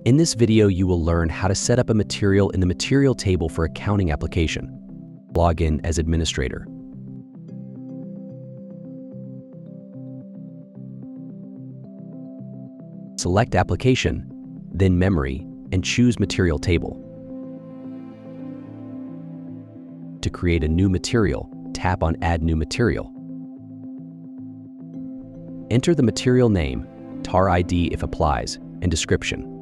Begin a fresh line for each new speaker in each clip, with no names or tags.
In this video, you will learn how to set up a material in the material table for a counting application. Log in as administrator. Select Application, then Memory, and choose Material Table. To create a new material, tap on Add New Material. Enter the material name, TAR ID if applies, and description.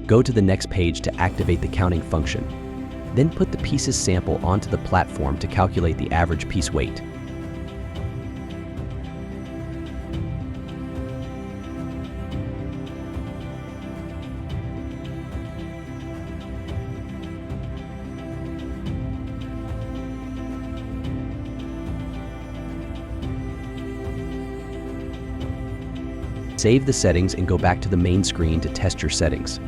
Go to the next page to activate the counting function. Then put the pieces sample onto the platform to calculate the average piece weight. Save the settings and go back to the main screen to test your settings.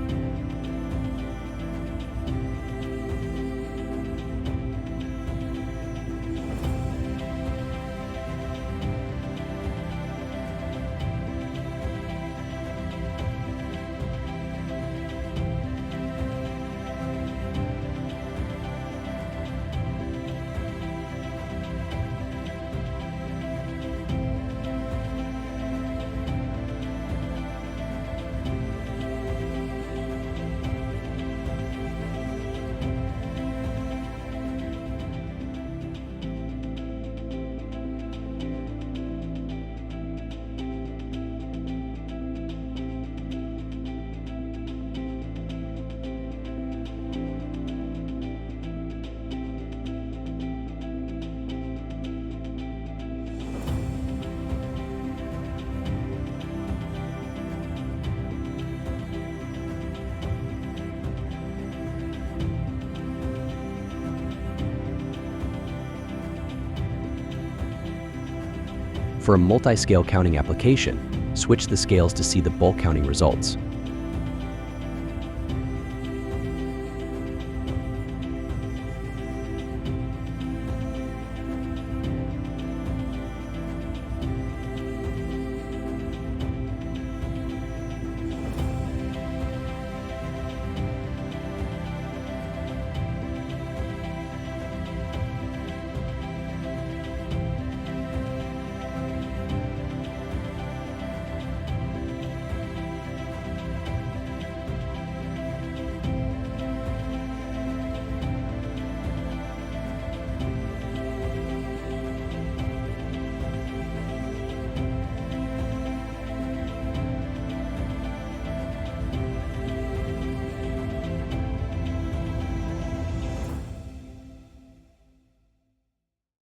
For a multi-scale counting application, switch the scales to see the bulk counting results.